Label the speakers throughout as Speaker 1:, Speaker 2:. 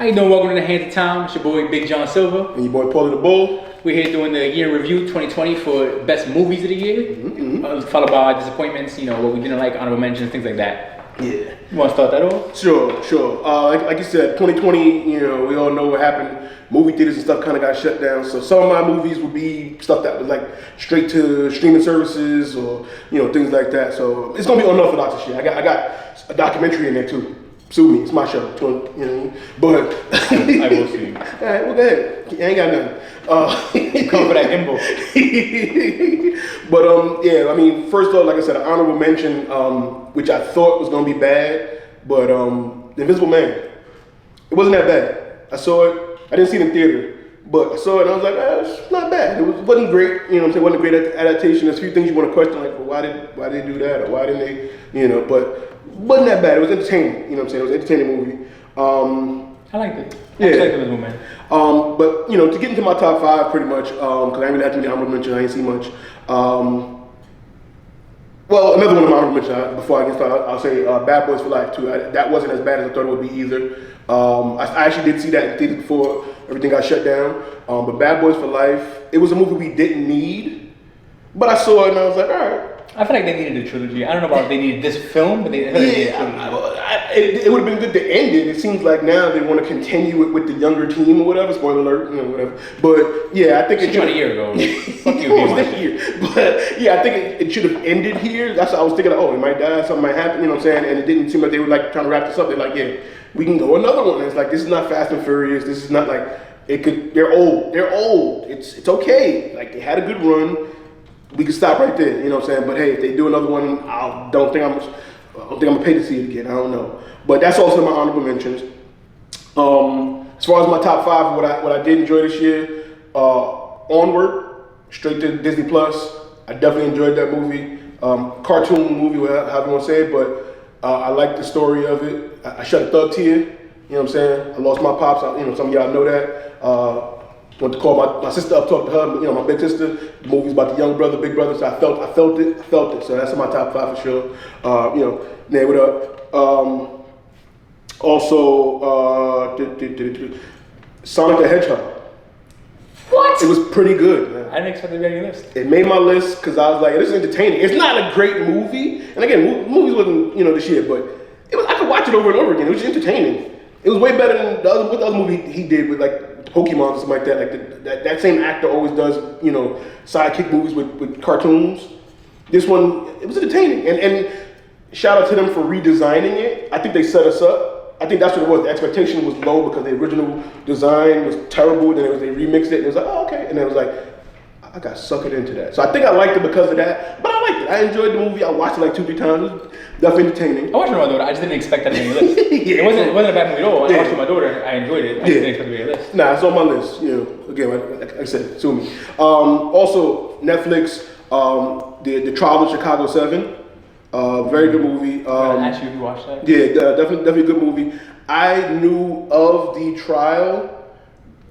Speaker 1: How you doing? Welcome to the Hands of Time. It's your boy Big John Silver.
Speaker 2: And your boy Paulie the Bull.
Speaker 1: We're here doing the year review 2020 for best movies of the year. Followed by our disappointments, what we didn't like, honorable mentions, things like that.
Speaker 2: Yeah.
Speaker 1: You want to start that off?
Speaker 2: Sure. Like you said, 2020, we all know what happened. Movie theaters and stuff kind of got shut down. So some of my movies would be stuff that was like straight to streaming services or, things like that. So it's going to be unorthodox shit. I got a documentary in there too. Sue me, it's my show. But
Speaker 1: I will sue you.
Speaker 2: All right, well, go ahead. I ain't got nothing.
Speaker 1: Come for that gimbal.
Speaker 2: But first off, like I said, an honorable mention, which I thought was gonna be bad, but The Invisible Man. It wasn't that bad. I saw it. I didn't see it in theater, but I saw it and I was like, it's not bad. It wasn't great. It wasn't a great adaptation. There's a few things you want to question, like, well, why did they do that, or why didn't they? But wasn't that bad. It was entertaining. It was an entertaining movie.
Speaker 1: I liked it.
Speaker 2: Yeah.
Speaker 1: I liked The Invisible Man.
Speaker 2: But to get into my top five, pretty much, because I didn't really have too many honorable mentions. I didn't see much. Well, another one of my honorable mentions before I get started, I'll say Bad Boys for Life too. That wasn't as bad as I thought it would be either. I actually did see that in theaters before everything got shut down. But Bad Boys for Life, it was a movie we didn't need, but I saw it and I was like, all right.
Speaker 1: I feel like they needed a trilogy. I don't know about if they needed this film, but they needed a trilogy.
Speaker 2: It would have been good to end it. It seems like now they want to continue it with the younger team or whatever. Spoiler alert, whatever. But yeah, I think it should.
Speaker 1: A year ago. Fuck you,
Speaker 2: this year. But yeah, I think it should have ended here. That's what I was thinking. Like, it might die, something might happen. And it didn't seem like they were like trying to wrap this up. They're like, yeah, we can go another one. And it's like, this is not Fast and Furious. This is not like it could. They're old. It's okay. Like, they had a good run. We could stop right there, But hey, if they do another one, I don't think I'm gonna pay to see it again. I don't know. But that's also my honorable mentions. As far as my top five, what I did enjoy this year, Onward, straight to Disney Plus. I definitely enjoyed that movie. Cartoon movie, however you want to say it, but I liked the story of it. I shed a thug tear. I lost my pops. Some of y'all know that. Went to call my sister up, talk to her, my big sister. The movie's about the young brother, big brother, so I felt it. So that's in my top five for sure. Name it up. Also, Sonic the Hedgehog.
Speaker 1: What?
Speaker 2: It was pretty good, man.
Speaker 1: I didn't expect it to be on your list.
Speaker 2: It made my list because I was like, this is entertaining. It's not a great movie, and again, movies wasn't this year, but I could watch it over and over again. It was entertaining. It was way better than the other movie he did with like Pokemon or something like that. Like that same actor always does, sidekick movies with cartoons. This one, it was entertaining. And shout out to them for redesigning it. I think they set us up. I think that's what it was. The expectation was low because the original design was terrible. Then they remixed it and it was like, oh, okay. And then it was like, I got suckered into that. So I think I liked it because of that. But I liked it. I enjoyed the movie. I watched it like 2-3 times. It was definitely entertaining.
Speaker 1: I watched it with my daughter. I just didn't expect that to be on your list.
Speaker 2: Yeah.
Speaker 1: It wasn't a bad movie at all. I watched it with my daughter. I enjoyed it. I just didn't expect it to be on your list.
Speaker 2: Nah, it's on my list. Again, like I said, sue me. Also, Netflix, the Trial of Chicago 7. Very good movie.
Speaker 1: I asked you if you watched that.
Speaker 2: Yeah, definitely a good movie. I knew of the trial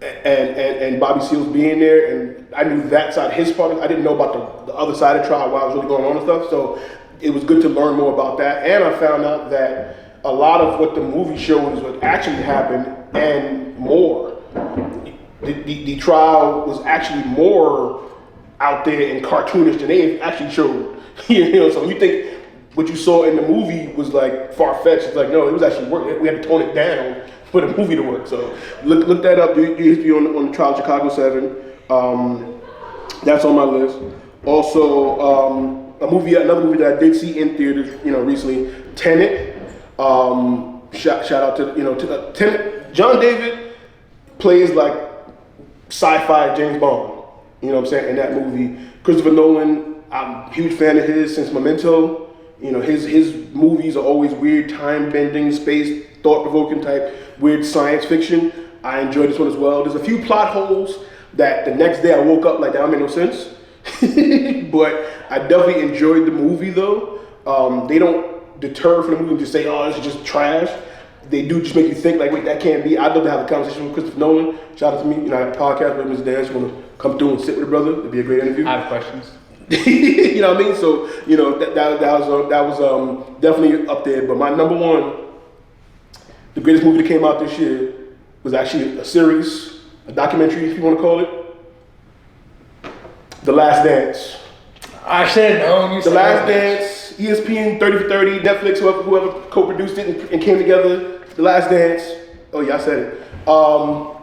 Speaker 2: and Bobby Seals being there, and I knew that side, his part. I didn't know about the other side of the trial, what was really going on and stuff. So it was good to learn more about that. And I found out that a lot of what the movie shows what actually happened and more. The trial was actually more out there and cartoonish than they actually showed. So you think what you saw in the movie was like far-fetched. It's like, no, it was actually work. We had to tone it down for the movie to work. So look that up. Do your history on the Trial of Chicago 7. That's on my list. Also, another movie that I did see in theaters, recently, Tenet. Shout out to Tenet. John David plays like sci-fi James Bond. In that movie. Christopher Nolan, I'm a huge fan of his since Memento. His movies are always weird, time-bending, space, thought-provoking type, weird science fiction. I enjoyed this one as well. There's a few plot holes that the next day I woke up like, that made no sense. But I definitely enjoyed the movie though. They don't deter from the movie and just say, oh, this is just trash. They do just make you think like, wait, that can't be. I'd love to have a conversation with Christopher Nolan. Shout out to me. I have a podcast with Mr. Dan. You want to come through and sit with a brother? It'd be a great interview.
Speaker 1: I have questions.
Speaker 2: You know what I mean? So, that was definitely up there. But my number one, the greatest movie that came out this year, was actually a series, a documentary, if you want to call it. The Last Dance.
Speaker 1: I should have known you
Speaker 2: The
Speaker 1: said
Speaker 2: Last
Speaker 1: that.
Speaker 2: Dance, ESPN 30 for 30, Netflix, whoever co-produced it and came together. The Last Dance. Oh yeah, I said it.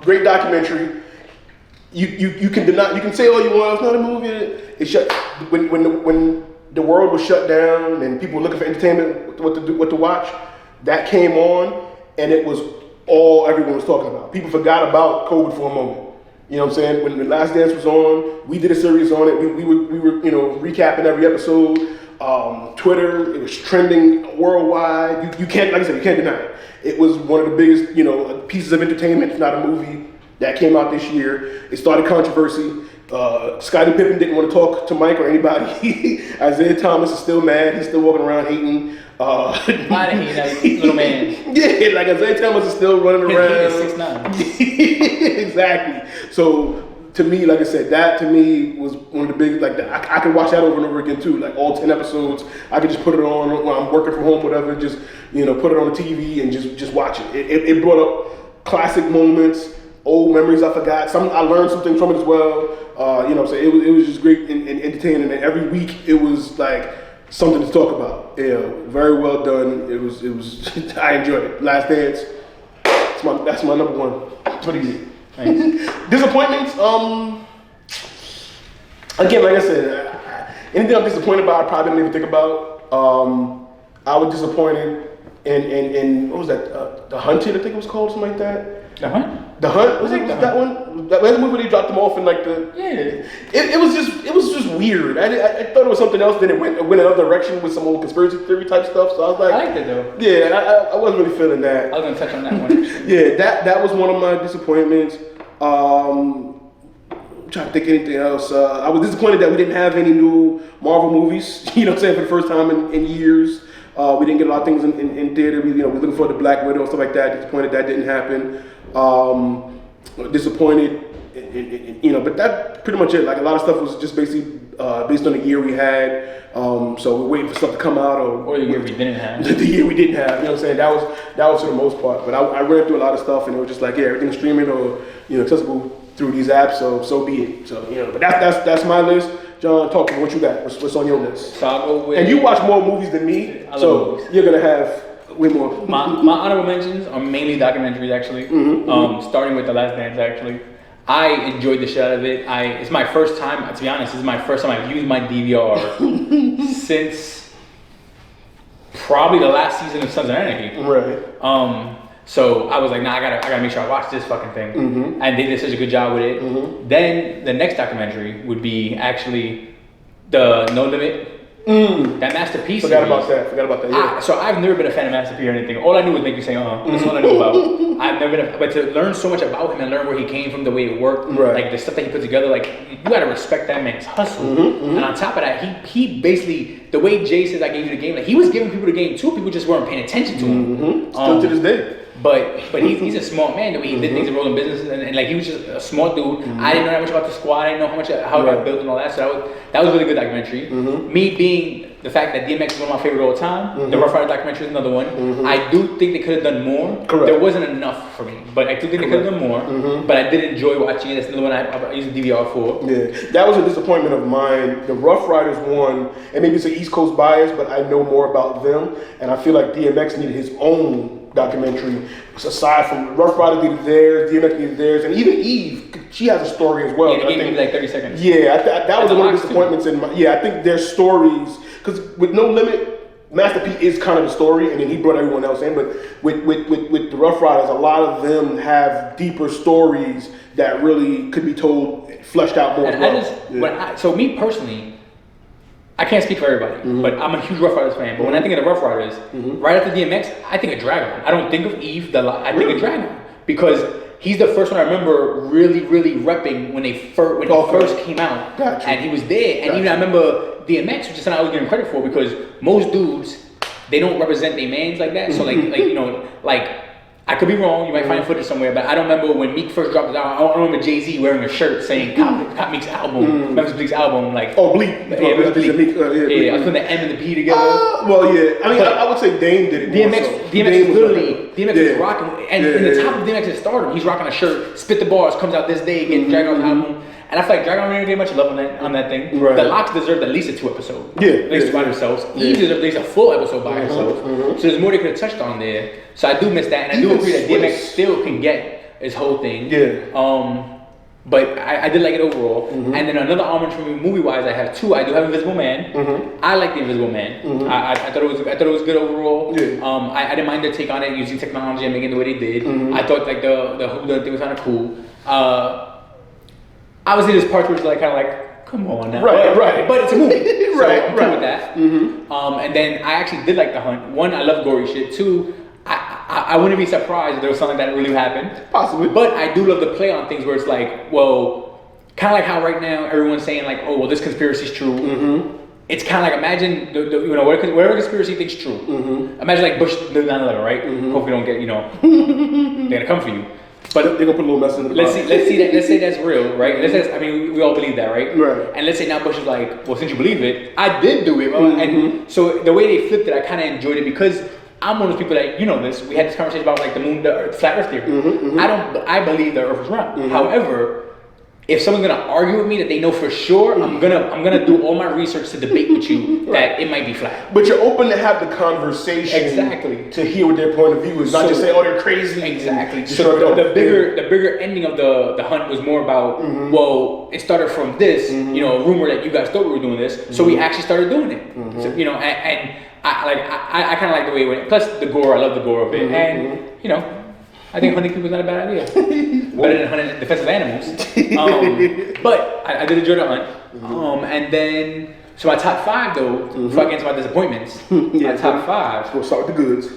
Speaker 2: Great documentary. You can deny, you can say all you want. It's not a movie. It shut when the world was shut down and people were looking for entertainment, what to watch. That came on, and it was all everyone was talking about. People forgot about COVID for a moment. You know what I'm saying? When The Last Dance was on, we did a series on it. We were recapping every episode. Twitter, it was trending worldwide. You can't, like I said, you can't deny it. It was one of the biggest, pieces of entertainment, if not a movie, that came out this year. It started controversy. Scottie Pippen didn't want to talk to Mike or anybody. Isaiah Thomas is still mad. He's still walking around hating.
Speaker 1: Why did he that little man?
Speaker 2: Yeah, like Isaiah Thomas is still running around.
Speaker 1: His heat is 6'9".
Speaker 2: Exactly. So to me, like I said, that to me was one of the big, like I could watch that over and over again too. Like all 10 episodes, I could just put it on when I'm working from home, whatever. Just put it on the TV and just watch it. It brought up classic moments, old memories I forgot. I learned some things from it as well. So it was just great and entertaining. And every week it was like something to talk about. Yeah, very well done. It was. I enjoyed it. Last Dance. That's my number one. What do you think?
Speaker 1: Thanks.
Speaker 2: Disappointments. Again, like I said, anything I'm disappointed about, I probably didn't even think about. I was disappointed in what was that? The Hunted, I think it was called, something like that.
Speaker 1: The Hunt?
Speaker 2: The Hunt? Was that one? That was the movie where they dropped them off in like the.
Speaker 1: Yeah.
Speaker 2: It was just weird. I thought it was something else. Then it went another direction with some old conspiracy theory type stuff. So I was like,
Speaker 1: I liked it though.
Speaker 2: Yeah, I wasn't really feeling that.
Speaker 1: I was gonna touch on that one.
Speaker 2: Yeah, that was one of my disappointments. I'm trying to think of anything else. I was disappointed that we didn't have any new Marvel movies. You know what I'm saying, for the first time in years. We didn't get a lot of things in theater. We're looking for the Black Widow and stuff like that. Disappointed that didn't happen. Disappointed, but that pretty much it. Like a lot of stuff was just basically based on the year we had. So we're waiting for stuff to come out, or
Speaker 1: the year we didn't have.
Speaker 2: The year we didn't have. You know what I'm saying? That was for the most part. But I read through a lot of stuff, and it was just like, yeah, everything's streaming or accessible through these apps. So be it. So but that's my list. John, talk to me. What you got? What's on your list?
Speaker 1: So I'll go with.
Speaker 2: And you watch more movies than me, so movies. You're gonna have way more.
Speaker 1: My honorable mentions are mainly documentaries, actually. Starting with The Last Dance, actually. I enjoyed the shit out of it. It's my first time. To be honest, this is my first time I've used my DVR since probably the last season of Sons of Anarchy.
Speaker 2: Right.
Speaker 1: So I was like, nah, I gotta make sure I watch this fucking thing. And they did such a good job with it. Then the next documentary would be actually the No Limit. That Masterpiece.
Speaker 2: Forgot about that. Yeah.
Speaker 1: So I've never been a fan of Master P or anything. All I knew was make you say, That's all I knew about. I've never been, but to learn so much about him and learn where he came from, the way it worked, like the stuff that he put together, like you gotta respect that man's hustle. And on top of that, he basically, the way Jay says, I gave you the game, like he was giving people the game too. People just weren't paying attention to him.
Speaker 2: Still to this day.
Speaker 1: But he's a smart man. The way he did things in rolling business, and like he was just a smart dude. I didn't know that much about the squad. I didn't know how it got built and all that. So that was a really good documentary. Me being the fact that DMX is one of my favorite of all time. The Rough Rider documentary is another one. I do think they could have done more.
Speaker 2: Correct.
Speaker 1: There wasn't enough for me, but I do think they could have done more. But I did enjoy watching it. That's another one I used the DVR for.
Speaker 2: Yeah, that was a disappointment of mine. The Rough Riders won, and maybe it's an East Coast bias, but I know more about them, and I feel like DMX needed his own documentary. Aside from Rough Rider needed theirs, DMX needed theirs, and even Eve, she has a story as well.
Speaker 1: Yeah, they gave me like 30 seconds.
Speaker 2: Yeah, that was one of the disappointments in my. Yeah, I think their stories, because with No Limit, Master P is kind of the story, and then he brought everyone else in. But with the Rough Riders, a lot of them have deeper stories that really could be told, fleshed out more.
Speaker 1: And so me personally, I can't speak for everybody, but I'm a huge Rough Riders fan. But when I think of the Rough Riders, right after DMX, I think of Dragon. I don't think of Eve. I think of Dragon because he's the first one I remember really repping when he first came out, and he was there. And even I remember DMX, which is something I was giving credit for because most dudes they don't represent their mans like that. So like I could be wrong. You might find footage somewhere, but I don't remember when Meek first dropped it out. I don't remember Jay-Z wearing a shirt saying Cop Meek's album, Memphis Bleek's album. Like,
Speaker 2: Bleek.
Speaker 1: Yeah, Bleek.
Speaker 2: Yeah,
Speaker 1: I was putting the M and the P together.
Speaker 2: Well, yeah. I mean, I would say Dame did it.
Speaker 1: DMX is rocking, and in the top of DMX's stardom, he's rocking a shirt. Spit the Bars comes out this day, getting Drag Out's album. And I feel like Drag Out didn't get much love on that thing. Right. The Locks deserved at least a 2 episode. At least by themselves. Eve deserved at least a full episode by herself. So there's more they could have touched on there. So I do miss that, and I do agree that DMX still can get his whole thing. But I did like it overall. And then another homage for me, movie-wise, I have 2. I do have Invisible Man. I like the Invisible Man. I thought it was good overall. I didn't mind their take on it, using technology and making it the way they did. I thought like the thing was kind of cool. Obviously, there's parts where it's like kind of like, come on now. Right. But it's a movie. So I'm cool with that. And then I actually did like The Hunt. 1, I love gory shit. 2, I wouldn't be surprised if there was something that really happened. Possibly. But I do love the play on things where it's like, well, kind of like how right now everyone's saying like, oh, well, this conspiracy is true. It's kind of like, imagine, whatever conspiracy you think's true. Imagine like Bush did 9/11, right? Hope you don't get, they're going to come for you. But
Speaker 2: they're gonna put a little mess in the
Speaker 1: let's say that's real, right? We all believe that, right? And let's say now Bush is like, well, since you believe it, I did do it. And so the way they flipped it, I kind of enjoyed it because I'm one of those people that, this, we had this conversation about like the moon, the earth, flat earth theory. I believe the earth is round. However, if someone's gonna argue with me that they know for sure, I'm gonna do all my research to debate with you that it might be flat.
Speaker 2: But you're open to have the conversation, to hear what their point of view is, not just say, oh, they're crazy.
Speaker 1: Exactly. So the bigger ending of the hunt was more about, well, it started from this, a rumor that you guys thought we were doing this, so we actually started doing it. So, and I kind of like the way it went. Plus the gore, I love the gore of it, and I think hunting people is not a bad idea. Better than hunting defensive animals. But I did enjoy the hunt. And then, so my top 5 though, before I get into my disappointments, my top 5.
Speaker 2: We'll start with the goods.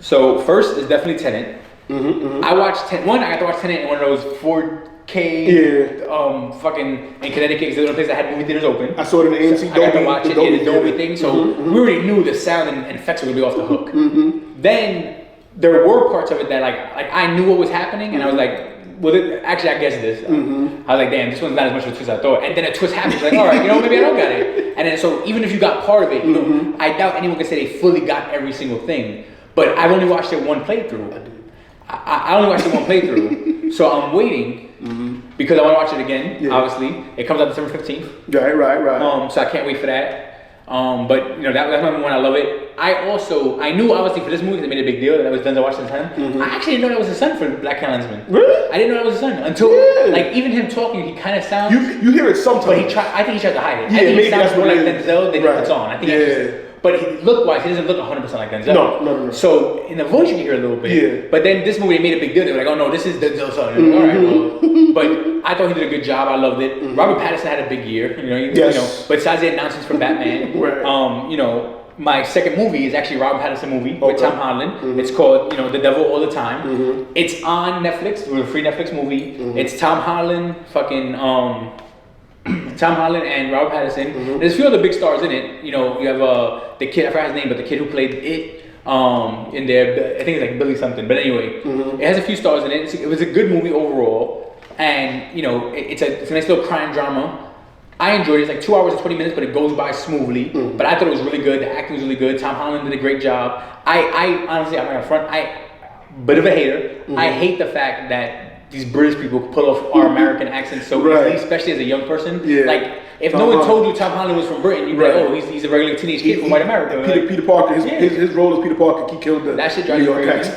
Speaker 1: So first is definitely Tenet. I watched I got to watch Tenet in one of those 4K, fucking in Connecticut, because there's a place that had movie theaters open.
Speaker 2: I saw it in the AMC.
Speaker 1: I got to watch it in the Dolby thing, so we already knew the sound and effects were gonna be off the hook. Then there were parts of it that like I knew what was happening, and I was like, well, actually I guessed this. I was like, damn, this one's not as much of a twist as I thought. And then a twist happens, like, all right, maybe I don't got it. And then so even if you got part of it, I doubt anyone can say they fully got every single thing. But I've only watched it one playthrough. I only watched it one playthrough, so I'm waiting because I want to watch it again. Obviously, it comes out December 15th.
Speaker 2: Right.
Speaker 1: So I can't wait for that. But that's my one. I love it. I knew obviously for this movie they made a big deal that it was Denzel Washington's son. I actually didn't know that was his son for Black Klansman.
Speaker 2: Really?
Speaker 1: I didn't know that was his son until like even him talking. He kind of sounds.
Speaker 2: You hear it sometimes.
Speaker 1: But I think he tried to hide it. I think he sounds more like Denzel than he puts on. I think but look-wise, he doesn't look 100% like Denzel. No. So in the voice you can hear a little bit. Yeah. But then this movie they made a big deal. They were like, oh no, this is Denzel's son. Like, all right, well. But I thought he did a good job. I loved it. Robert Pattinson had a big year. Besides the announcements for Batman, my second movie is actually a Robert Pattinson movie with Tom Holland. It's called The Devil All the Time. It's on Netflix. It was a free Netflix movie. It's Tom Holland, Tom Holland and Robert Pattinson. There's a few other big stars in it. You have the kid, I forgot his name, but the kid who played it in there, I think it's like Billy something. But anyway, it has a few stars in it. It was a good movie overall. And, it's a nice little crime drama. I enjoyed it. It's like 2 hours and 20 minutes, but it goes by smoothly. But I thought it was really good. The acting was really good. Tom Holland did a great job. I honestly, I'm not gonna front, bit of a hater. I hate the fact that these British people pull off our American accents so easily, especially as a young person. Like, if no one told you Tom Holland was from Britain, you'd be like, oh, he's a regular teenage kid from white America.
Speaker 2: Peter Parker, his role as Peter Parker, he killed the
Speaker 1: that shit drives you crazy.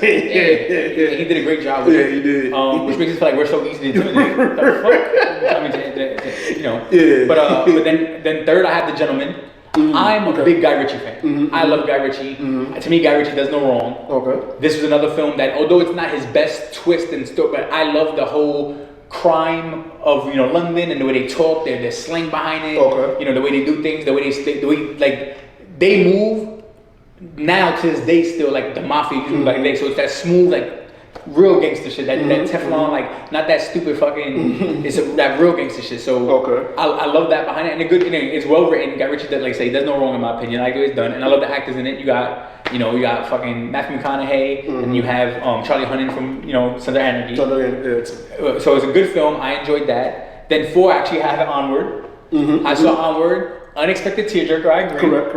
Speaker 1: He did a great job with it.
Speaker 2: He did.
Speaker 1: Which makes us feel like we're so easy to intimidate. What the fuck? But then third, I have The Gentleman. I'm a big Guy Ritchie fan. I love Guy Ritchie. To me, Guy Ritchie does no wrong. This was another film that, although it's not his best twist and story, but I love the whole crime of London and the way they talk, their slang behind it. The way they do things, the way they move now to this day still like the mafia. So it's that smooth real gangster shit. That Teflon, like not that stupid fucking. That real gangster shit. So I love that behind it, and it's well written. Got Richard that like say there's no wrong in my opinion. Like it's done, and I love the actors in it. You got fucking Matthew McConaughey, and you have Charlie Hunnam from Sons of Anarchy. So it's a good film. I enjoyed that. Then 4 actually had Onward. I saw Onward. Unexpected tearjerker, I agree.
Speaker 2: Correct.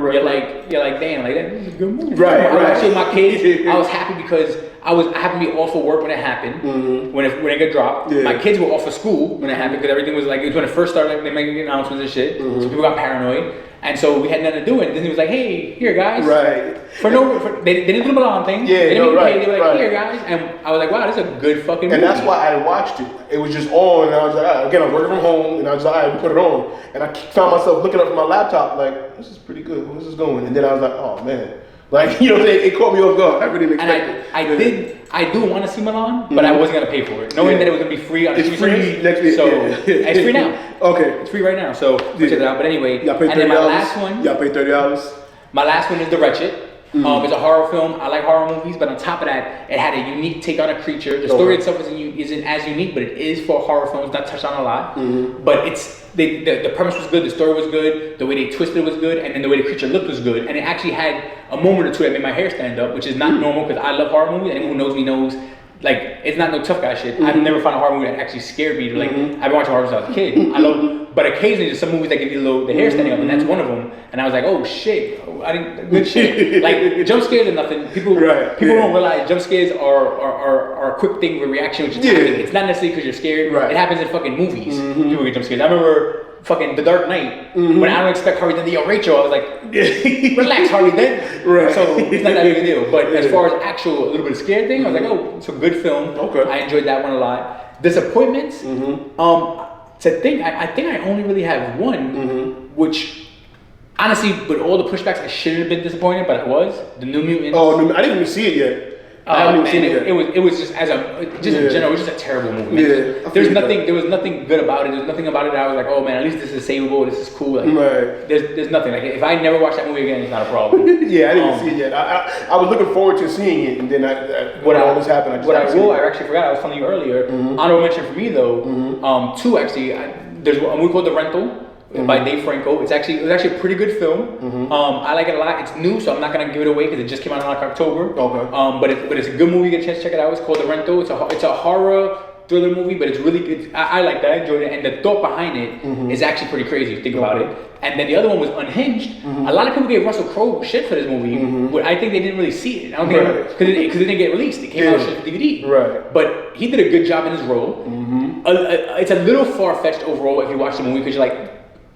Speaker 1: You're like, damn, like that was a good movie.
Speaker 2: Right.
Speaker 1: I watched it with my kids. I was happy because I happened to be off of work when it happened, when it got dropped. Yeah. My kids were off of school when it happened because everything was like, it was when it first started, they making announcements and shit. So people got paranoid. And so we had nothing to do, and Disney was like, "Hey, here guys."
Speaker 2: Right.
Speaker 1: They didn't do the Milan thing.
Speaker 2: Yeah,
Speaker 1: they didn't even pay. They were like,
Speaker 2: right.
Speaker 1: "Here guys," and I was like, "Wow, this is a good fucking movie."
Speaker 2: And that's why I watched it. It was just on, and I was like, all right. Again, I was working from home, and I was like, all right, put it on, and I found myself looking up at my laptop, like, this is pretty good. Where's this going? And then I was like, oh man, like it caught me off guard. I really didn't expect it.
Speaker 1: I do want to see Milan, but I wasn't gonna pay for it, knowing that it was gonna be free.
Speaker 2: It's free next week.
Speaker 1: So it's free now.
Speaker 2: Okay,
Speaker 1: it's free right now. So check it out. But anyway,
Speaker 2: y'all paid $30.
Speaker 1: And then my last one.
Speaker 2: Y'all paid $30.
Speaker 1: My last one is The Wretched. It's a horror film. I like horror movies, but on top of that, it had a unique take on a creature. The story itself isn't as unique, but it is for horror films. Not touched on a lot, but the premise was good. The story was good. The way they twisted it was good, and then the way the creature looked was good. And it actually had a moment or two that made my hair stand up, which is not normal because I love horror movies. Anyone who knows me knows. Like, it's not no tough guy shit. I've never found a horror movie that actually scared me. Like, I've been watching horror since I was a kid. But occasionally there's some movies that give you the hair standing up, and that's one of them. And I was like, oh shit, good shit. Like, jump scares are nothing. People don't realize jump scares are a quick thing with reaction, which is happening. It's not necessarily because you're scared. Right. It happens in fucking movies. People get jump scares. I remember fucking The Dark Knight, when I don't expect Harvey Dent to yell Rachel, I was like, relax, Harvey Dent.
Speaker 2: Right.
Speaker 1: So it's not that big a deal. But as far as actual a little bit of scared thing, I was like, oh, it's a good film. Okay. I enjoyed that one a lot. Disappointments. To think, I think I only really have one, which honestly, with all the pushbacks, I shouldn't have been disappointed, but I was. The New Mutants.
Speaker 2: Oh, I didn't even see it yet. I haven't even seen it yet.
Speaker 1: It was just in general, it was just a terrible movie. There was nothing good about it. There was nothing about it that I was like, oh man, at least this is savable. This is cool. Like, there's nothing. Like, if I never watch that movie again, it's not a problem.
Speaker 2: I didn't see it yet. I was looking forward to seeing it, and then when all this happened, I
Speaker 1: actually forgot. I was telling you earlier. Honorable mention for me though. 2 actually. There's a movie called The Rental. By Dave Franco. It was actually a pretty good film. I like it a lot. It's new, so I'm not gonna give it away because it just came out in like October. Okay. But it's a good movie. Get a chance to check it out. It's called The Rental. It's a horror thriller movie, but it's really good. I like that. I enjoyed it, and the thought behind it is actually pretty crazy if you think about it. And then the other one was Unhinged. A lot of people gave Russell Crowe shit for this movie, but I think they didn't really see it. I don't think because it didn't get released. It came out on DVD. Right. But he did a good job in his role. It's a little far fetched overall if you watch the movie because you're like.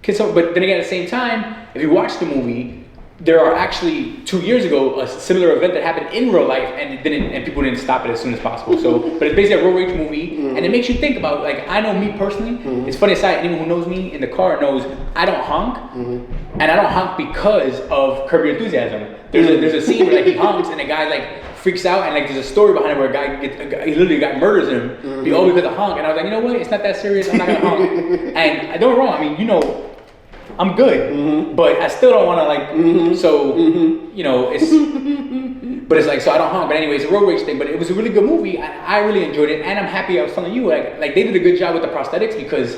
Speaker 1: But then again, at the same time, if you watch the movie, there are actually 2 years ago a similar event that happened in real life, and people didn't stop it as soon as possible. So, but it's basically a road rage movie, and it makes you think about like I know me personally. It's funny aside. Anyone who knows me in the car knows I don't honk, and I don't honk because of Curb Your Enthusiasm. There's a scene where like he honks and the guy like freaks out, and like there's a story behind it where he literally murders him, all because of honk. And I was like, you know what? It's not that serious. I'm not gonna honk. And I don't get me wrong. I mean, I'm good, but I still don't want to like. So it's. But it's like so I don't honk. But anyway, it's a road rage thing. But it was a really good movie. I really enjoyed it, and I'm happy. I was telling you like they did a good job with the prosthetics because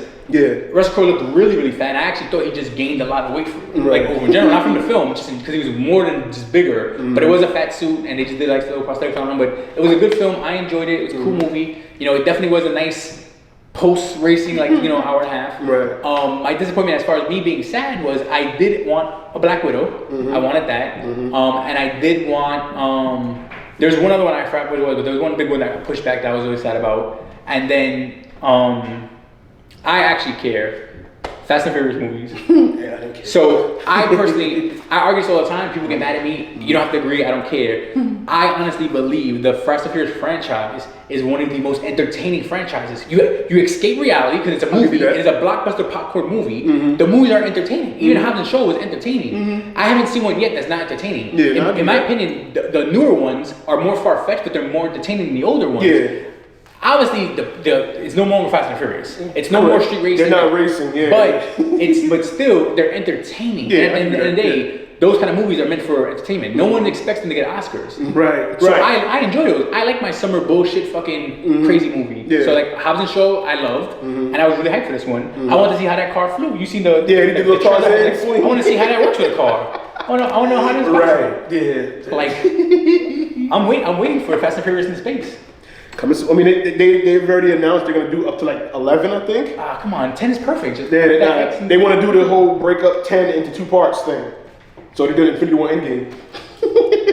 Speaker 1: Russell Crowe looked really really fat. And I actually thought he just gained a lot of weight like over in general, not from the film, just because he was more than just bigger. But it was a fat suit, and they just did like little prosthetics on him. But it was a good film. I enjoyed it. It was a cool movie. It definitely was a nice. Post-racing, like, hour and a half. Right. My disappointment as far as me being sad was I did want a Black Widow. I wanted that. And I did want, there's one other one I forgot what it was, but there was one big one that I pushed back that I was really sad about. And then, I actually care. Fast and Furious movies.
Speaker 2: I don't care.
Speaker 1: So I personally, I argue this all the time. People get mad at me. You don't have to agree. I don't care. I honestly believe the Fast and Furious franchise is one of the most entertaining franchises. You escape reality because it's a movie. It is a blockbuster popcorn movie. The movies are entertaining. Even Hobbs and Shaw was entertaining. I haven't seen one yet that's not entertaining. In my opinion, the newer ones are more far fetched, but they're more entertaining than the older ones. Obviously, it's no longer Fast and Furious. It's no more street racing.
Speaker 2: They're not racing,
Speaker 1: but still, they're entertaining. At the end of the day, those kind of movies are meant for entertainment. No one expects them to get Oscars.
Speaker 2: Right.
Speaker 1: So I enjoy those. I like my summer bullshit fucking crazy movie.
Speaker 2: Yeah.
Speaker 1: So like Hobbs and Shaw, I loved, and I was really hyped for this one. I want to see how that car flew. You seen the
Speaker 2: he did the little Tarzan swing.
Speaker 1: I want to see how that works with a car. I want to know how this
Speaker 2: works. Right. Yeah.
Speaker 1: Like I'm waiting for Fast and Furious in space.
Speaker 2: I mean, they've already announced they're gonna do up to like 11, I think.
Speaker 1: Come on, 10 is perfect.
Speaker 2: They want to do the whole break up 10 into 2 parts thing. So they did Infinity War Endgame.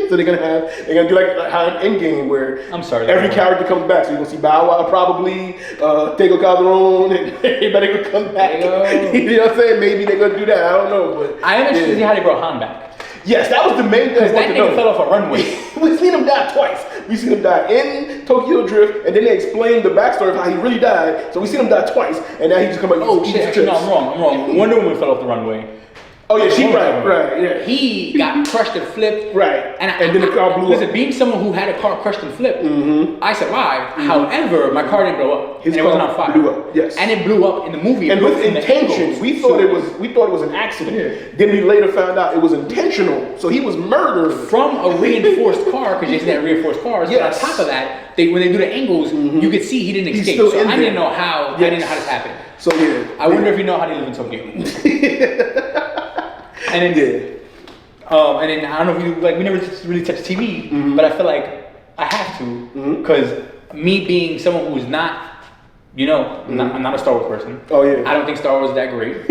Speaker 2: So they're gonna do like how an Endgame where every character comes back. So you're gonna see Bow Wow probably, Tego Calderon, and everybody gonna come back. You know what I'm saying? Maybe they're gonna do that. I don't know, but
Speaker 1: I am interested to see how they brought Han back.
Speaker 2: Yes, that was the main thing.
Speaker 1: Because that nigga fell off a runway.
Speaker 2: We've seen him die twice. We've seen him die in Tokyo Drift, and then they explained the backstory of how he really died. So we've seen him die twice, and now he just come back.
Speaker 1: Oh shit! Actually, no, I'm wrong. Wonder Woman fell off the runway.
Speaker 2: Oh yeah, she right. Yeah.
Speaker 1: He got crushed and flipped.
Speaker 2: Right. And then the car blew up.
Speaker 1: Listen, being someone who had a car crushed and flipped, I survived. However, my car didn't blow up.
Speaker 2: His
Speaker 1: and
Speaker 2: car
Speaker 1: it wasn't on fire.
Speaker 2: blew up. Yes.
Speaker 1: And it blew up in the movie.
Speaker 2: And with intention. We thought it was an accident. Yeah. Then we later found out it was intentional. So he was murdered
Speaker 1: from a reinforced car, because Jason had reinforced cars. Yes. But on top of that, when they do the angles, you could see he didn't escape. So I didn't know how. I didn't know how this happened.
Speaker 2: So yeah.
Speaker 1: I wonder if you know how they live in Tokyo. And then, and then I don't know if you we never really touched TV, but I feel like I have to, because me being someone who's not, I'm not a Star Wars person.
Speaker 2: Oh yeah.
Speaker 1: I don't think Star Wars is that great.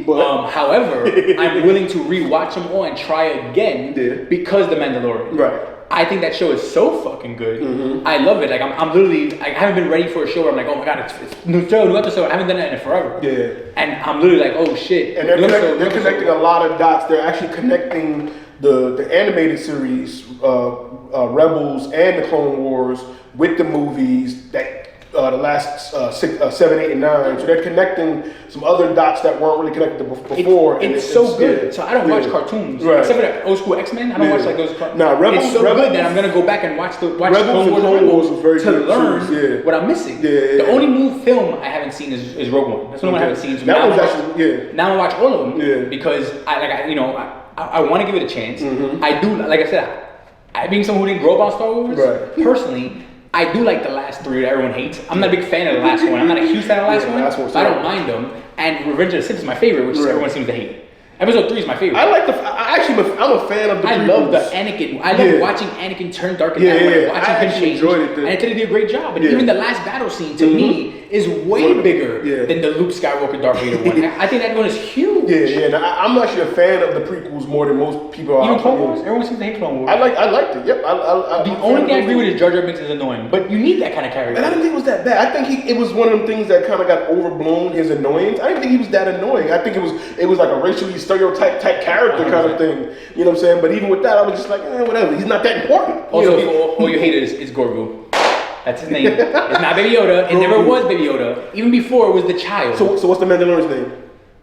Speaker 1: However, I'm willing to rewatch them all and try again because The Mandalorian.
Speaker 2: Right.
Speaker 1: I think that show is so fucking good. I love it. Like I'm literally, I haven't been ready for a show where I'm like, oh my god, it's new episode. I haven't done that in forever.
Speaker 2: Yeah.
Speaker 1: And I'm literally like, oh shit.
Speaker 2: And they're connecting a lot of dots. They're actually connecting the animated series, Rebels and the Clone Wars with the movies that the last 7, 8, and 9. So they're connecting some other dots that weren't really connected before.
Speaker 1: It's so good. Yeah. So I don't watch cartoons, except for the old school X-Men. I don't watch like those cartoons.
Speaker 2: Rebels.
Speaker 1: It's so good that I'm gonna go back and watch Clone Wars to learn what I'm missing. The only film I haven't seen is Rogue One. That's the one I haven't seen. So now I watch all of them because I want to give it a chance. I do, like I said, being someone who didn't grow up on Star Wars, personally, I do like the last 3 that everyone hates. I'm not a big fan of the last one. I'm not a huge fan of the last one, but I don't mind them. And Revenge of the Sith is my favorite, which everyone seems to hate. Episode 3 is my favorite.
Speaker 2: I'm a fan of the prequels.
Speaker 1: love the Anakin. I love watching Anakin turn dark and watching him change. And I think they did a great job. And even the last battle scene, to me, is way bigger than the Luke Skywalker Darth Vader one. I think that one is huge.
Speaker 2: I'm actually a fan of the prequels more than most people are.
Speaker 1: Even Clone Wars? Everyone seems to hate Clone Wars.
Speaker 2: I liked it. Yep.
Speaker 1: The only thing I agree with is Jar Jar Binks is annoying, but you need that kind of character.
Speaker 2: And I didn't think it was that bad. I think it was one of them things that kind of got overblown, his annoyance. I didn't think he was that annoying. I think it was like a racially stereotype type character 100%. Kind of thing. You know what I'm saying? But even with that, I was just like, whatever. He's not that important.
Speaker 1: Also, for all you haters, it's Grogu. That's his name. It's not Baby Yoda. It never was Baby Yoda. Even before, it was the child.
Speaker 2: So what's the Mandalorian's name?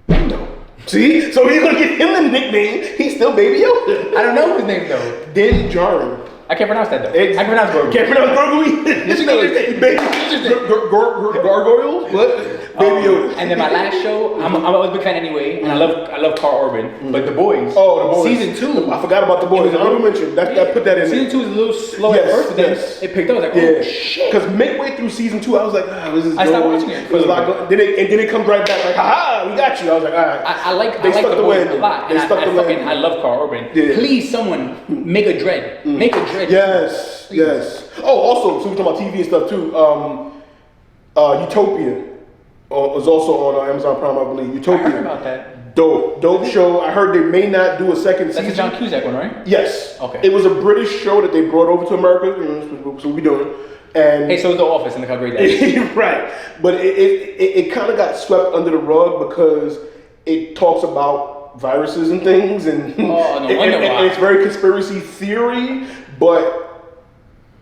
Speaker 1: Mando.
Speaker 2: See? So he's gonna give him the nickname. He's still Baby Yoda.
Speaker 1: I don't know his name though.
Speaker 2: Din Djarin.
Speaker 1: I can't pronounce that though. I can pronounce Grogu.
Speaker 2: Can't pronounce Grogu?
Speaker 1: Yes, you know it.
Speaker 2: Gargoyles? What? Baby Yoda.
Speaker 1: And then my last show, I'm a big fan anyway, and I love Carl Urban. But The Boys.
Speaker 2: Oh, The Boys.
Speaker 1: Season 2.
Speaker 2: I forgot about The Boys. I don't mention that. Put that in.
Speaker 1: Season 2 is a little slow at first, but then it picked up. I was like, oh shit.
Speaker 2: Because midway through season 2, I was like, this is.
Speaker 1: I stopped watching it.
Speaker 2: Then it comes right back like, haha, we got you. I was like, all right.
Speaker 1: I like The Boys a lot, and I love Carl Urban. Please, someone make a Dread. Make a Dread.
Speaker 2: Yes. Oh, also, so we're talking about TV and stuff too. Utopia was also on Amazon Prime, I believe. Utopia.
Speaker 1: I heard about that.
Speaker 2: Dope show. I heard they may not do a second season.
Speaker 1: That's the John Cusack one, right?
Speaker 2: Yes.
Speaker 1: Okay.
Speaker 2: It was a British show that they brought over to America, so we doing. And
Speaker 1: hey, so is The Office, and look how great that is.
Speaker 2: Right. But it kind of got swept under the rug because it talks about viruses and things, and and it's very conspiracy theory, but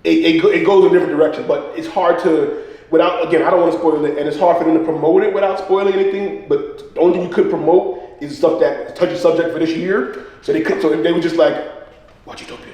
Speaker 2: it goes in a different direction. But it's hard to, I don't want to spoil it, and it's hard for them to promote it without spoiling anything. But the only thing you could promote is stuff that touches subject for this year. So they were just like, watch Utopia.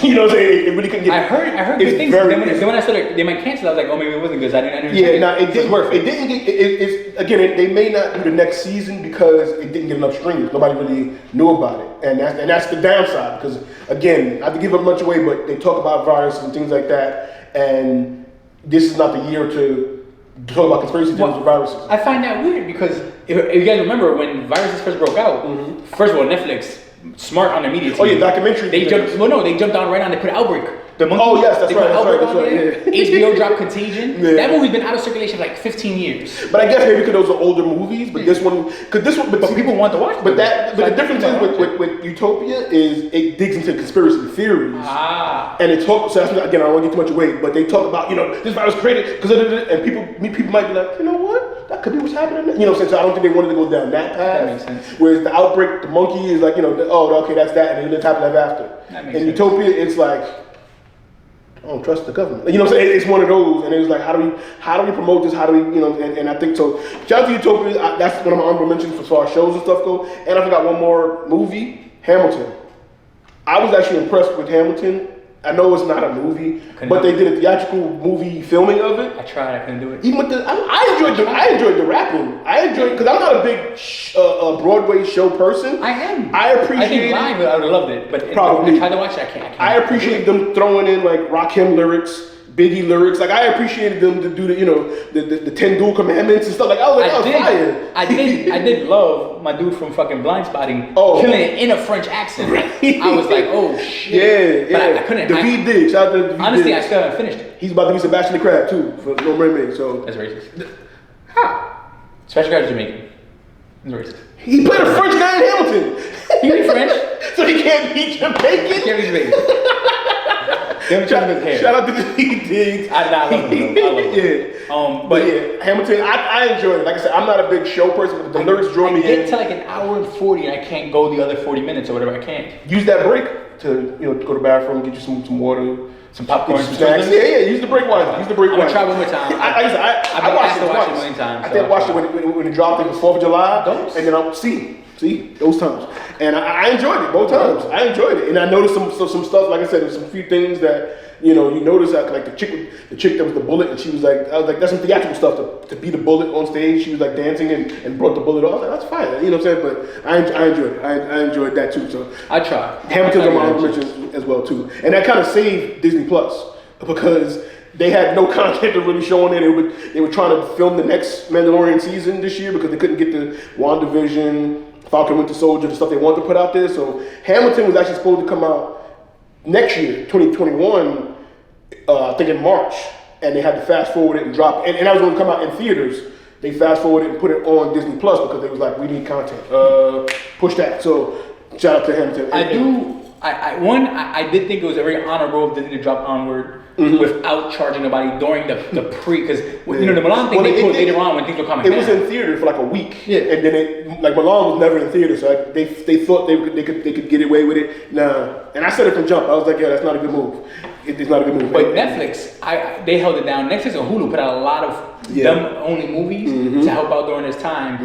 Speaker 2: You know what I'm saying? It really couldn't get.
Speaker 1: I heard good things. Then when I saw that they might cancel, I was like, oh, maybe it wasn't good. I didn't.
Speaker 2: Yeah, no, it didn't. It didn't get. It's again. They may not do the next season because it didn't get enough streams. Nobody really knew about it, and that's the downside. Because again, not to give up much away, but they talk about viruses and things like that, and this is not the year to talk about conspiracy theories with viruses.
Speaker 1: I find that weird because if you guys remember when viruses first broke out, first of all, Netflix. Smart on their media team.
Speaker 2: Oh yeah, documentary.
Speaker 1: They jumped. Well, no, they jumped on right on. They put Outbreak. The monkey.
Speaker 2: Oh yes, that's right.
Speaker 1: Yeah. HBO dropped Contagion. Yeah. That movie's been out of circulation for like 15 years.
Speaker 2: But I guess maybe because those are older movies. But this one, but
Speaker 1: people want to watch.
Speaker 2: But the difference is with Utopia is it digs into conspiracy theories. And it talks. So again, I don't want to get too much away. But they talk about this virus created because and people might be like, you know what, that could be what's happening. You know what I'm saying? So I don't think they wanted to go down that path.
Speaker 1: That makes sense.
Speaker 2: Whereas the Outbreak, the monkey is like okay, that's that, and then it's happened after.
Speaker 1: That makes sense.
Speaker 2: Utopia, it's like. I don't trust the government. You know what I'm saying? It's one of those, and it was like, how do we promote this? How do we, and I think so. Shout out to Utopia. That's one of my honorable mentions as far as shows and stuff go. And I forgot one more movie, Hamilton. I was actually impressed with Hamilton. I know it's not a movie, but they did a theatrical movie filming of it.
Speaker 1: I tried, I couldn't do it.
Speaker 2: Even with I enjoyed the rapping. I enjoyed because I'm not a big Broadway show person.
Speaker 1: I am.
Speaker 2: I appreciate.
Speaker 1: I think live, I would have loved it, but
Speaker 2: probably.
Speaker 1: I tried to watch it. I can't.
Speaker 2: I appreciate them throwing in like Rakim lyrics, Biggie lyrics. Like I appreciated them to do the 10 dual commandments and stuff. Like I was like, fire.
Speaker 1: I did love my dude from fucking Blind Spotting killing it in a French accent. I was like, oh shit.
Speaker 2: Yeah.
Speaker 1: But I couldn't.
Speaker 2: David Diggs. Shout out to David
Speaker 1: honestly,
Speaker 2: Diggs.
Speaker 1: I still haven't finished it.
Speaker 2: He's about to be Sebastian the Crab too for No Mermaid. So
Speaker 1: that's racist. Sebastian Crab is Jamaican. That's racist.
Speaker 2: He played a French guy in Hamilton.
Speaker 1: He be French,
Speaker 2: so he can't be Jamaican.
Speaker 1: He can't be Jamaican.
Speaker 2: Shout out to David Diggs.
Speaker 1: I love him.
Speaker 2: But yeah, Hamilton. I enjoyed it. Like I said, I'm not a big show person, but the lyrics draw me in.
Speaker 1: I get to like an hour and 40, and I can't go the other 40 minutes or whatever. I can't
Speaker 2: use that break to go to the bathroom, get you some water. Some popcorn, some
Speaker 1: snacks.
Speaker 2: Yeah. Use the break wisely.
Speaker 1: I'm gonna try one more time.
Speaker 2: I watched it twice.
Speaker 1: A million times.
Speaker 2: I think I watched it when it dropped. It was 4th of July, and then I see those times, and I enjoyed it both times. I enjoyed it, and I noticed some stuff. Like I said, there's some few things that you notice that like the chick that was the bullet, and she was like, I was like, that's some theatrical stuff to be the bullet on stage. She was like dancing and brought the bullet off. Like, that's fine, you know what I'm saying? But I enjoyed it. I enjoyed that too. So
Speaker 1: I try.
Speaker 2: Hamilton's on my honorable mentions as well too, and that kind of saved Disney Plus because they had no content to really show on there. They were trying to film the next Mandalorian season this year because they couldn't get the WandaVision, Falcon Winter Soldier, the stuff they wanted to put out there. So Hamilton was actually supposed to come out next year, 2021, I think in March, and they had to fast forward it and drop it. And that was going to come out in theaters. They fast forwarded and put it on Disney Plus because they was like, we need content. Push that. So shout out to Hamilton.
Speaker 1: I did think it was very honorable of Disney to drop Onward without charging nobody during the pre, because the Milan thing they put later on when things were coming.
Speaker 2: It was in theater for like a week, and then Milan was never in theater, so they thought they could get away with it. Nah, and I said it from jump. I was like, yeah, that's not a good move. It's not a good move.
Speaker 1: But Netflix, they held it down. Netflix and Hulu put out a lot of them-only movies to help out during this time.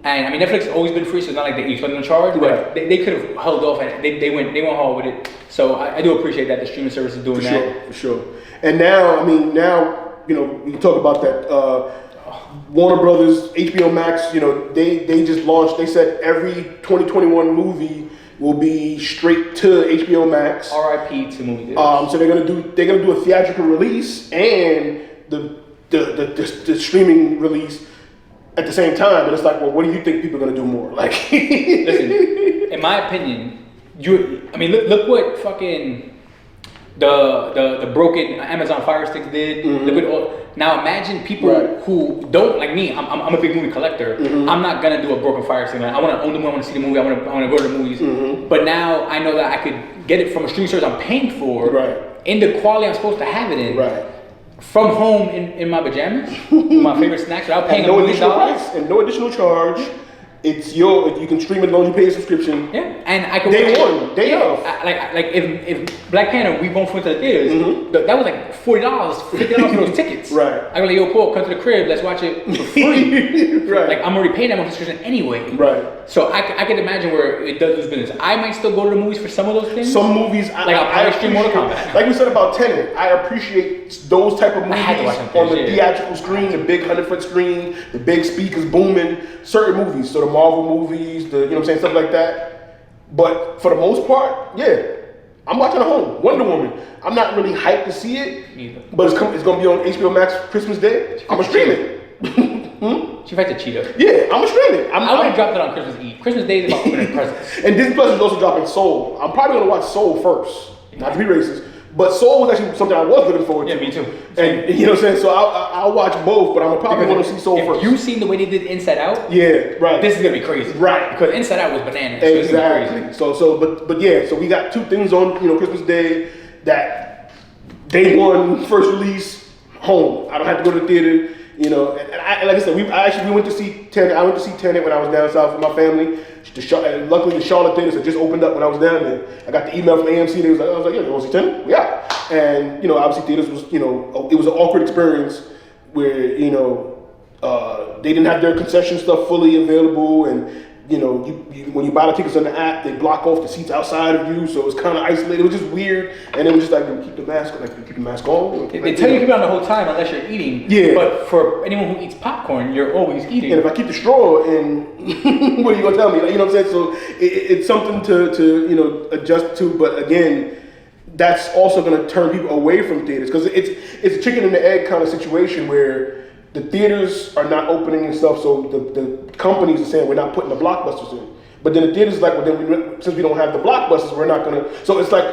Speaker 1: And I mean, Netflix has always been free, so it's not like they each wasn't in charge. But they could have held off, and they went hard with it. So I do appreciate that the streaming service is doing that.
Speaker 2: For sure. And now, we can talk about that. Warner Brothers, HBO Max, they just launched. They said every 2021 movie will be straight to HBO Max.
Speaker 1: RIP to movie theaters.
Speaker 2: So they're gonna do a theatrical release and the streaming release at the same time. But it's like, well, what do you think people are gonna do more? Like,
Speaker 1: listen, in my opinion, look what fucking the broken Amazon Fire Sticks did. Now imagine people who don't like me. I'm a big movie collector. I'm not gonna do a broken Fire Stick. I want to own the movie. I want to see the movie. I want to go to the movies. But now I know that I could get it from a streaming service I'm paying for in the quality I'm supposed to have it in. From home in my pajamas, my favorite snacks, without paying $1 million.
Speaker 2: And no additional charge. You can stream it as long as you pay a subscription.
Speaker 1: Yeah, and I could
Speaker 2: Day one, day of.
Speaker 1: Like if Black Panther, we both went to the theaters, that was like $40, $50 for those tickets.
Speaker 2: Right.
Speaker 1: I go like, yo, Paul, come to the crib, let's watch it for free.
Speaker 2: Right.
Speaker 1: Like I'm already paying that much subscription anyway.
Speaker 2: Right.
Speaker 1: So I can imagine where it does lose business. I might still go to the movies for some of those things.
Speaker 2: Some movies,
Speaker 1: I'll probably stream Mortal Kombat.
Speaker 2: Like we said about Tenet, I appreciate those type of movies
Speaker 1: had to watch them
Speaker 2: on the
Speaker 1: first,
Speaker 2: theatrical screen, the big 100-foot screen, the big speakers booming. Certain movies, so the Marvel movies, the stuff like that. But for the most part, yeah, I'm watching at home. Wonder Woman. I'm not really hyped to see it,
Speaker 1: Neither.
Speaker 2: but it's going to be on HBO Max Christmas Day. I'm gonna stream it.
Speaker 1: She fights a cheetah.
Speaker 2: Yeah, I'm gonna stream it.
Speaker 1: I would have dropped it on Christmas Eve. Christmas Day is about opening presents.
Speaker 2: And Disney Plus is also dropping Soul. I'm probably gonna watch Soul first. Not to be racist, but Soul was actually something I was looking forward to.
Speaker 1: Yeah, me too.
Speaker 2: And you know what I'm saying? So I'll watch both, but I'm probably want to see Soul first.
Speaker 1: If you've seen the way they did Inside Out,
Speaker 2: yeah, right.
Speaker 1: this is gonna be crazy.
Speaker 2: Right.
Speaker 1: Because Inside Out was bananas. So it's gonna be
Speaker 2: Exactly.
Speaker 1: crazy.
Speaker 2: But yeah, so we got two things on Christmas Day that day one, first release, home. I don't have to go to the theater. And like I said, we went to see Tenet. I went to see Tenet when I was down south with my family. And luckily, the Charlotte theaters had just opened up when I was down there. I got the email from AMC. I was like, yeah, you want to see Tenet? Yeah. And obviously, theaters was it was an awkward experience where they didn't have their concession stuff fully available, and when you buy the tickets on the app, they block off the seats outside of you, so it was kind of isolated. It was just weird, and it was just like keep the mask on.
Speaker 1: They tell you to keep it on the whole time unless you're eating.
Speaker 2: Yeah.
Speaker 1: But for anyone who eats popcorn, you're always eating.
Speaker 2: And if I keep the straw in, what are you gonna tell me? Like, you know what I'm saying? So it's something to adjust to. But again, that's also gonna turn people away from theaters because it's a chicken and the egg kind of situation where the theaters are not opening and stuff, so the companies are saying we're not putting the blockbusters in. But then the theaters are like, well, then since we don't have the blockbusters, we're not gonna. So it's like,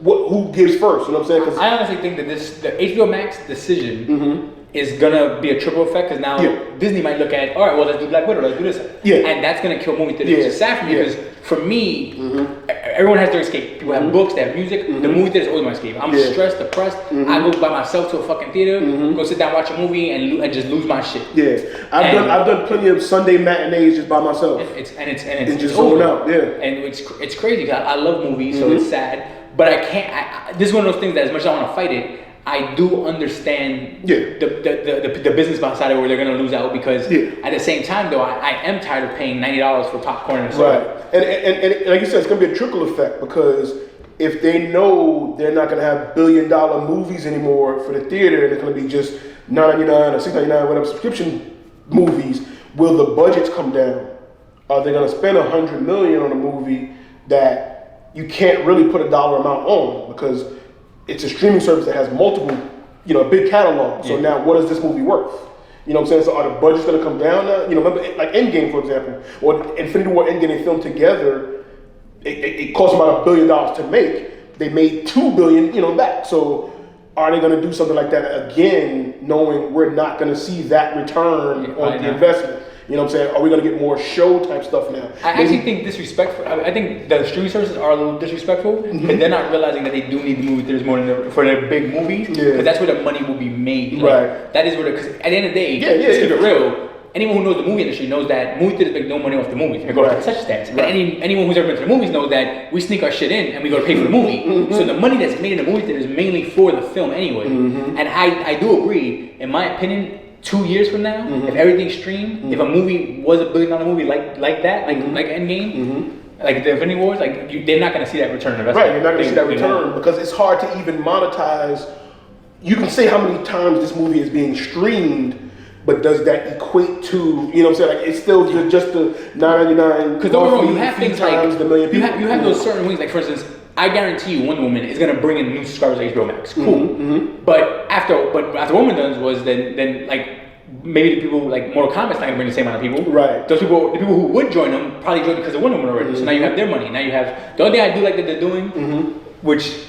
Speaker 2: who gives first? You know what I'm saying? 'Cause
Speaker 1: I honestly think that the HBO Max decision is gonna be a triple effect because now Disney might look at, all right, well, let's do Black Widow, let's do this, and that's gonna kill movie theaters. It's sad for me because for me, everyone has their escape. People have books, they have music. The movie theater is always my escape. I'm stressed, depressed. I go by myself to a fucking theater, go sit down, watch a movie, and just lose my shit.
Speaker 2: Yeah, I've done plenty of Sunday matinees just by myself.
Speaker 1: It's
Speaker 2: just
Speaker 1: over.
Speaker 2: zone out. Yeah,
Speaker 1: and it's crazy because I love movies, so it's sad. But I can't. This is one of those things that as much as I want to fight it, I do understand the business side of it where they're going to lose out because at the same time though I am tired of paying $90 for popcorn and soda.
Speaker 2: Right. And like you said, it's going to be a trickle effect because if they know they're not going to have billion-dollar movies anymore for the theater and it's going to be just $9.99 or $6.99 whatever subscription movies, will the budgets come down? Are they going to spend $100 million on a movie that you can't really put a dollar amount on because it's a streaming service that has multiple, a big catalog. So now what is this movie worth? You know what I'm saying? So are the budgets going to come down now? Remember, like Endgame, for example, or Infinity War Endgame, they filmed together. It cost about $1 billion to make. They made $2 billion, back. So are they going to do something like that again, knowing we're not going to see that return on the investment? You know what I'm saying? Are we going to get more show type stuff now?
Speaker 1: I actually think disrespectful. I think the streaming services are a little disrespectful because they're not realizing that they do need the movie theaters more than for their big movies because that's where the money will be made.
Speaker 2: Right.
Speaker 1: That is where because at the end of the day, let's keep it real. Anyone who knows the movie industry knows that movie theaters make no money off the movies. They go to such stats. And anyone who's ever been to the movies knows that we sneak our shit in and we go to pay for the movie. So the money that's made in the movie theater is mainly for the film anyway. And I do agree, in my opinion, 2 years from now, if everything's streamed, if a movie was $1 billion movie like Endgame, like the Infinity Wars, they're not going to see that return on investment.
Speaker 2: Right, you're not going to see that return because it's hard to even monetize. You can say how many times this movie is being streamed, but does that equate to, you know what I'm saying? Like it's still just the $9.99.
Speaker 1: Because don't get me wrong, you have things like
Speaker 2: the million people.
Speaker 1: You have those certain wings, like for instance, I guarantee you Wonder Woman is gonna bring in new subscribers to HBO Max. Cool. But after Wonder Woman does was then like maybe the people like Mortal Kombat's not gonna bring the same amount of people.
Speaker 2: Right.
Speaker 1: Those people, the people who would join them probably joined because of Wonder Woman already. So now you have their money. Now you have the only thing I do like that they're doing, which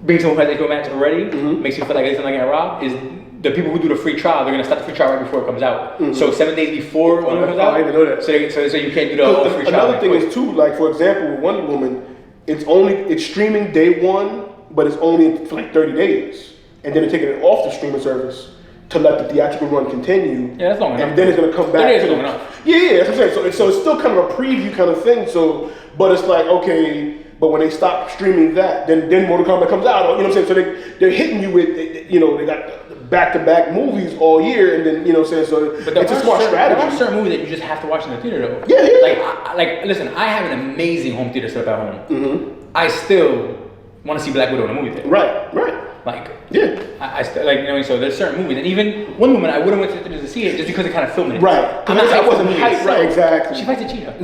Speaker 1: being someone who has HBO Max already makes me feel like it's not getting robbed, is the people who do the free trial, they're gonna start the free trial right before it comes out. So 7 days before Wonder Woman comes out.
Speaker 2: I didn't know that.
Speaker 1: So you can't do the whole free trial.
Speaker 2: Another thing is too, like for example, with Wonder Woman, it's streaming day one, but it's only for like 30 days, and then they're taking it off the streaming service to let the theatrical run continue.
Speaker 1: Yeah, that's long enough.
Speaker 2: And then it's gonna come back.
Speaker 1: 30 days is long enough.
Speaker 2: Yeah, that's what I'm saying. So it's still kind of a preview kind of thing. So, but it's like, okay, but when they stop streaming that, then Mortal Kombat comes out. You know what I'm saying? So they're hitting you with, you know, they got back-to-back movies all year, and then, you know what I'm saying? So it's a smart strategy.
Speaker 1: There are certain movies that you just have to watch in the theater, though.
Speaker 2: Yeah.
Speaker 1: Like, listen, I have an amazing home theater set up at home. I still want to see Black Widow in a movie theater.
Speaker 2: Right.
Speaker 1: Like,
Speaker 2: yeah.
Speaker 1: I still, like, you know, so there's certain movies, and even Wonder Woman, I wouldn't went to the theater to see it just because they kind of filmed it.
Speaker 2: Right.
Speaker 1: I
Speaker 2: wasn't hyped. Right, exactly.
Speaker 1: She fights a cheetah.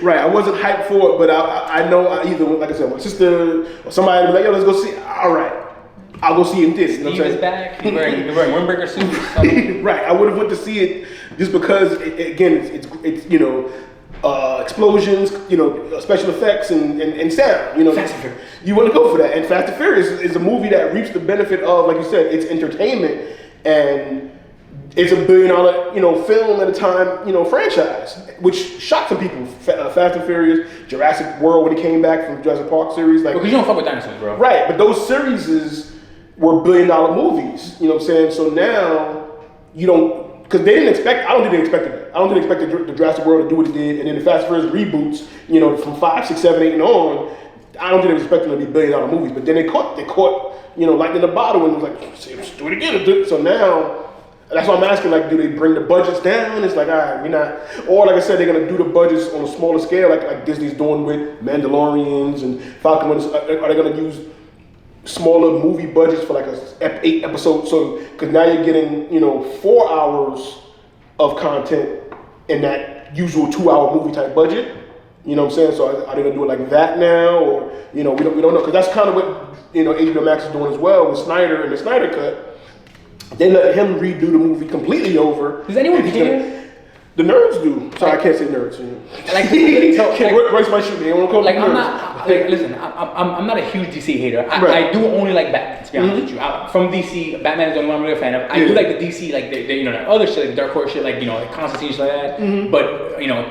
Speaker 2: Right, I wasn't hyped for it, but I know either, like I said, my sister or somebody would be like, yo, let's go see it. All right, I'll go see it in this. You know
Speaker 1: Steve is back. He's wearing windbreaker suits.
Speaker 2: Right, I would have went to see it just because, it's you know, explosions, you know, special effects and sound. You know,
Speaker 1: Fast and Furious.
Speaker 2: You want to go for that. And Fast and Furious is a movie that reaps the benefit of, like you said, it's entertainment, and it's $1 billion, you know, film at a time, you know, franchise, which shocked some people. Fast and Furious, Jurassic World when it came back from Jurassic Park series, like,
Speaker 1: because you don't fuck with dinosaurs, bro.
Speaker 2: Right, but those series were $1 billion movies. You know what I'm saying? So now you don't, because they didn't expect. I don't think they expected it. I don't think they expected the Jurassic World to do what it did, and then the Fast and Furious reboots, you know, from 5, 6, 7, 8, and on. I don't think they were expecting them to be $1 billion movies, but then they caught, you know, lightning in the bottle, and was like, let's do it again. So now. That's why I'm asking, like, do they bring the budgets down? It's like, all right, we're not. Or, like I said, they're going to do the budgets on a smaller scale, like Disney's doing with Mandalorians and Falcon. Are they going to use smaller movie budgets for like a 8 episodes? So, because now you're getting, you know, 4 hours of content in that usual 2-hour movie type budget. You know what I'm saying? So, are they going to do it like that now? Or, you know, we don't know. Because that's kind of what, you know, HBO Max is doing as well with Snyder and the Snyder Cut. They let him redo the movie completely over.
Speaker 1: Does anyone care?
Speaker 2: The nerds do. Sorry, I can't say nerds. You know.
Speaker 1: Like,
Speaker 2: Royce might shoot me. They won't call me nerds.
Speaker 1: I'm not. Like, listen, I'm not a huge DC hater. I do only like Batman. To be honest with you, from DC, Batman is the only one I'm really a fan of. I do like the DC, like the you know, that other shit, like Dark Horse shit, like, you know, like Constantine shit like that. But, you know,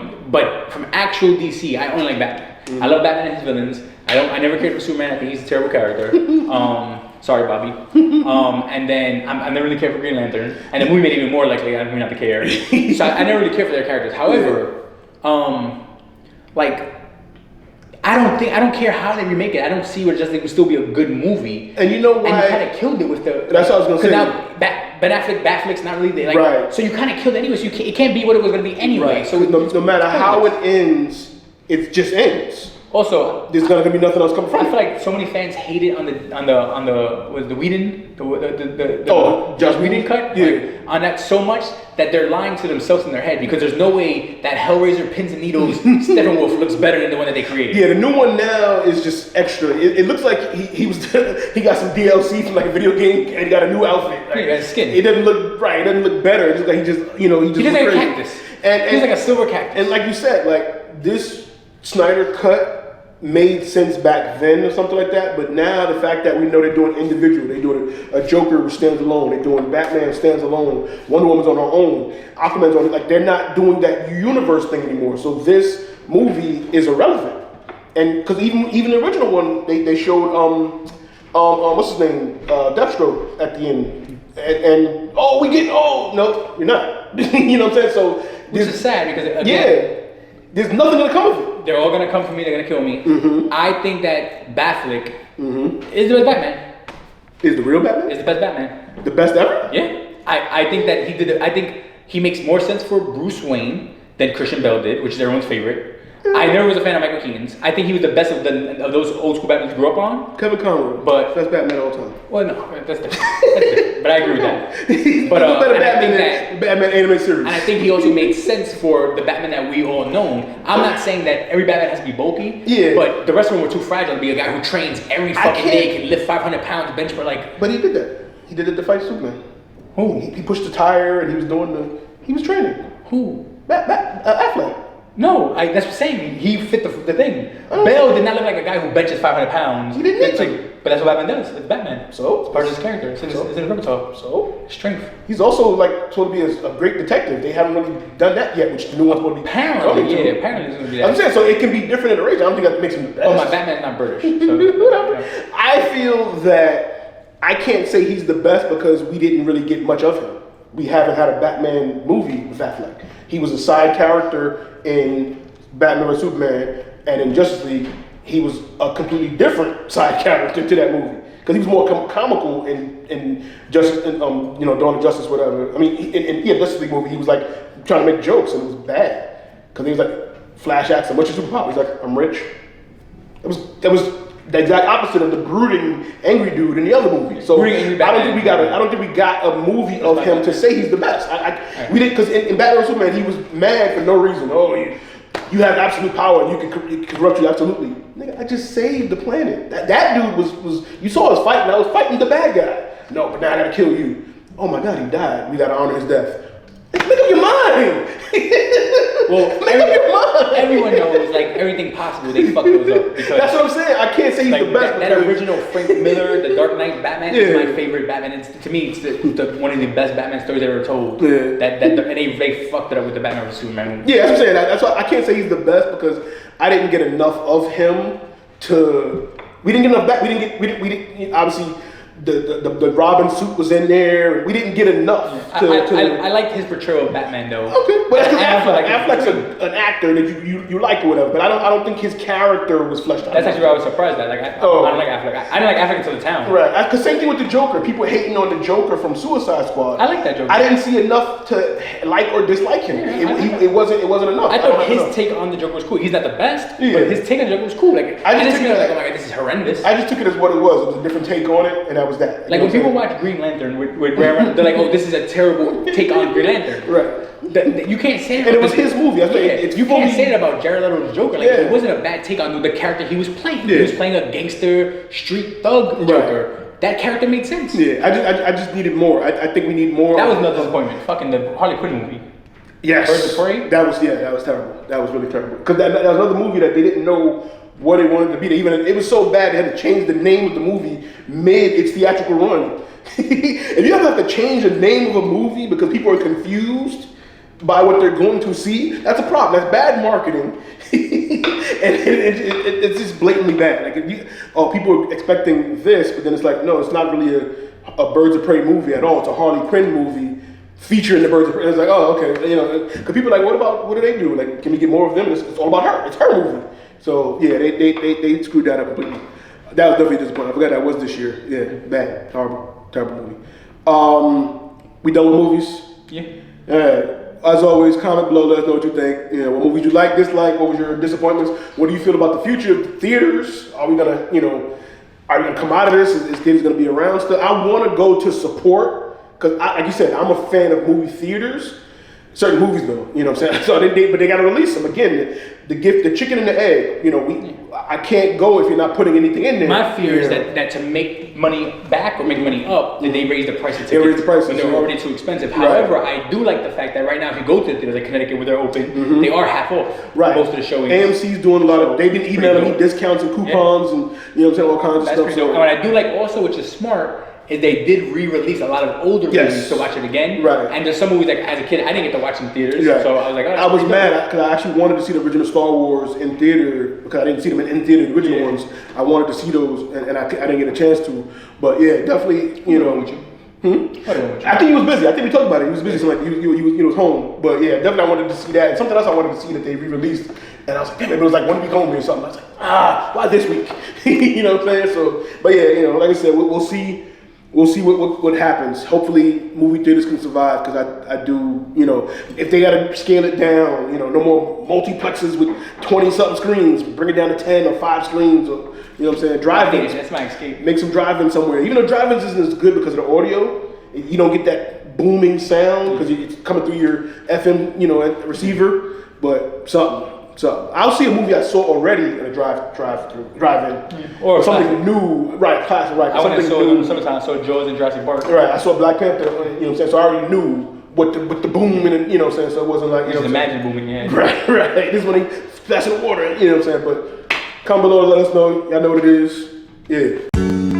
Speaker 1: from actual DC, I only like Batman. I love Batman and his villains. I never cared for Superman. I think he's a terrible character. Sorry, Bobby. And then I never really cared for Green Lantern, and the movie made it even more likely I'm not to care. So I never really cared for their characters. However, like, I don't care how they remake it. I don't see where Justice League would still be a good movie.
Speaker 2: And you know why?
Speaker 1: And you kind of killed it with the.
Speaker 2: That's what I was gonna say.
Speaker 1: Now Batflick's not really like.
Speaker 2: Right.
Speaker 1: So you kind of killed it anyway. So it can't be what it was gonna be anyway.
Speaker 2: Right.
Speaker 1: So
Speaker 2: no matter how it ends, it just ends.
Speaker 1: Also,
Speaker 2: there's gonna be nothing else coming from it.
Speaker 1: I feel like so many fans hate it on the was the Whedon
Speaker 2: Joss
Speaker 1: Whedon cut,
Speaker 2: yeah,
Speaker 1: like, on that so much that they're lying to themselves in their head, because there's no way that Hellraiser pins and needles Steppenwolf looks better than the one that they created.
Speaker 2: Yeah, the new one now is just extra. It looks like he got some DLC from like a video game and he got a new outfit. Like,
Speaker 1: he got skin.
Speaker 2: It doesn't look right. It doesn't look better. It's just like he just
Speaker 1: like a cactus. And he's like a silver cactus.
Speaker 2: And like you said, like this Snyder cut made sense back then or something like that, but now the fact that we know they're doing individual, they're doing a Joker who stands alone, they're doing Batman stands alone, Wonder Woman's on her own, Aquaman's on it, like they're not doing that universe thing anymore. So this movie is irrelevant, and because even the original one, they showed what's his name, Deathstroke at the end, and no, you're not. You know what I'm saying? So
Speaker 1: which is sad because again,
Speaker 2: there's nothing gonna come of it.
Speaker 1: They're all gonna come for me. They're gonna kill me. I think that Batflick is the best Batman.
Speaker 2: Is the real Batman?
Speaker 1: Is the best Batman.
Speaker 2: The best ever?
Speaker 1: Yeah. I think that he did it. I think he makes more sense for Bruce Wayne than Christian Bale did, which is everyone's favorite. I never was a fan of Michael Keaton's. I think he was the best of those old school Batmans grew up on.
Speaker 2: Kevin Conroy,
Speaker 1: but
Speaker 2: best Batman all time.
Speaker 1: Well, no, that's different. But I agree with that.
Speaker 2: He's
Speaker 1: but
Speaker 2: better Batman than Batman animated series.
Speaker 1: And I think he also made sense for the Batman that we all know. I'm not saying that every Batman has to be bulky.
Speaker 2: Yeah.
Speaker 1: But the rest of them were too fragile to be a guy who trains every fucking day, can lift 500 pounds, bench for like.
Speaker 2: But he did that. He did it to fight Superman.
Speaker 1: Who?
Speaker 2: He pushed the tire and he was training.
Speaker 1: Who?
Speaker 2: Affleck.
Speaker 1: No, that's what I'm saying. He fit the thing. Bale did not look like a guy who benches 500 pounds.
Speaker 2: He didn't need to.
Speaker 1: But that's what Batman does. It's Batman.
Speaker 2: So?
Speaker 1: It's part of his character. It's in his repertoire.
Speaker 2: So?
Speaker 1: Strength.
Speaker 2: He's also like supposed to be a great detective. They haven't really done that yet, which the new one's going to be.
Speaker 1: Apparently it's going to be that.
Speaker 2: I'm saying, so it can be different iteration. I don't think that makes him the best.
Speaker 1: Oh, my Batman's not British. So,
Speaker 2: I feel that I can't say he's the best because we didn't really get much of him. We haven't had a Batman movie with Affleck. He was a side character in Batman vs Superman, and in Justice League, he was a completely different side character to that movie because he was more comical in Justice, Dawn of Justice, whatever. I mean, in Justice League movie, he was like trying to make jokes, and it was bad because he was like Flash accent. What's your superpower? He's like, I'm rich. That was the exact opposite of the brooding, angry dude in the other movie. So I don't think we got a movie of him to say he's the best. We didn't, because in Batman vs Superman he was mad for no reason. Oh, you have absolute power and you can corrupt you absolutely. Nigga, I just saved the planet. That dude was you saw us fighting. I was fighting the bad guy. No, but now I gotta kill you. Oh my God, he died. We gotta honor his death. Make up your mind.
Speaker 1: Well, everyone knows, like, everything possible, they fuck those up. Because
Speaker 2: that's what I'm saying. I can't say he's the best.
Speaker 1: That original Frank Miller, The Dark Knight Batman, is my favorite Batman. To me, it's one of the best Batman stories ever told. Yeah. And they fucked it up with the Batman vs Superman movie.
Speaker 2: Yeah, that's what I'm saying. That's why I can't say he's the best because I didn't get enough of him to. We didn't get enough back. We didn't obviously. The Robin suit was in there. We didn't get enough.
Speaker 1: I liked his portrayal of Batman though.
Speaker 2: Okay, but that's because Affleck's an actor that you like or whatever. But I don't think his character was fleshed out.
Speaker 1: That's actually why I was surprised at. I don't like Affleck. I didn't like Affleck until The Town.
Speaker 2: Right. Because same thing with the Joker. People hating on the Joker from Suicide Squad.
Speaker 1: I like that Joker.
Speaker 2: I didn't see enough to like or dislike him. Yeah, it wasn't enough.
Speaker 1: I thought his take on the Joker was cool. He's not the best, but his take on the Joker was cool. Like I just took it like, oh my God, this is horrendous.
Speaker 2: I just took it as what it was. It was a different take on it, and that was that.
Speaker 1: Like when people watch Green Lantern with Ryan, they're like, "Oh, this is a terrible take on Green Lantern."
Speaker 2: Right.
Speaker 1: You can't say that.
Speaker 2: And it was his movie.
Speaker 1: You can't say that about Jared Leto's Joker. Like it wasn't a bad take on the character he was playing. He was playing a gangster, street thug Joker. That character made sense.
Speaker 2: Yeah, I just needed more. I think we need more.
Speaker 1: That was another disappointment. Fucking the Harley Quinn movie.
Speaker 2: Yes.
Speaker 1: Birds of Prey?
Speaker 2: That was terrible. That was really terrible. Because that was another movie that they didn't know what it wanted to be. It was so bad they had to change the name of the movie mid its theatrical run. If you ever have to change the name of a movie because people are confused by what they're going to see, that's a problem. That's bad marketing. And it's just blatantly bad. Like people are expecting this, but then it's like, no, it's not really a Birds of Prey movie at all. It's a Harley Quinn movie featuring the Birds of Prey. It's like, oh, okay, because people are like, what do they do? Like, can we get more of them? It's all about her. It's her movie. So yeah, they screwed that up completely. That was definitely disappointing. I forgot that was this year. Yeah, bad, horrible, terrible movie. We done with movies.
Speaker 1: Yeah.
Speaker 2: As always, comment below. Let us know what you think. What movies you like, dislike. What was your disappointments? What do you feel about the future of theaters? Are we gonna, are we gonna come out of this? Is theaters gonna be around still? I want to go to support because, like you said, I'm a fan of movie theaters. Certain movies though, you know what I'm saying? So but they gotta release them. Again, the chicken and the egg, I can't go if you're not putting anything in there.
Speaker 1: My fear is that to make money back or make money up, that they raise the price of tickets.
Speaker 2: They raise the prices
Speaker 1: when they're already too expensive. However, I do like the fact that right now if you go to the theaters like Connecticut where they're open, they are half off.
Speaker 2: Right.
Speaker 1: Most of the showings.
Speaker 2: AMC's doing a lot of, they've been emailing me discounts and coupons and all kinds of stuff.
Speaker 1: So. And what I do like also, which is smart, is they did re-release a lot of older movies to watch it again. Right. And there's some movies like as a kid I didn't get to watch in theaters. Yeah. So I was like, oh,
Speaker 2: I was mad because I actually wanted to see the original Star Wars in theater because I didn't see them in theater, the original ones. I wanted to see those and I didn't get a chance to. But yeah, definitely, I think he was busy. I think we talked about it. He was busy, so like he was home. But yeah, definitely I wanted to see that. And something else I wanted to see that they re-released. And I was like, damn, it was like 1 week home or something. I was like, why this week? You know what I'm saying? So, but yeah, like I said, we'll see. We'll see what happens. Hopefully, movie theaters can survive because I do, if they got to scale it down, no more multiplexes with 20-something screens, bring it down to 10 or 5 screens, or, you know what I'm saying? Drive-ins.
Speaker 1: That's my escape.
Speaker 2: Make some drive-in somewhere. Even though drive-ins isn't as good because of the audio, you don't get that booming sound because it's coming through your FM, receiver, but something. So I'll see a movie I saw already in a drive-in, or something new, right? Classic, right?
Speaker 1: I went and saw sometimes I saw Jaws and Jurassic Park.
Speaker 2: Right, I saw Black Panther. You know what I'm saying? So I already knew what the boom and you know what I'm saying. So it wasn't like
Speaker 1: the magic booming. Yeah.
Speaker 2: Right. This one he splashing the water. You know what I'm saying? But comment below, let us know. Y'all know what it is. Yeah.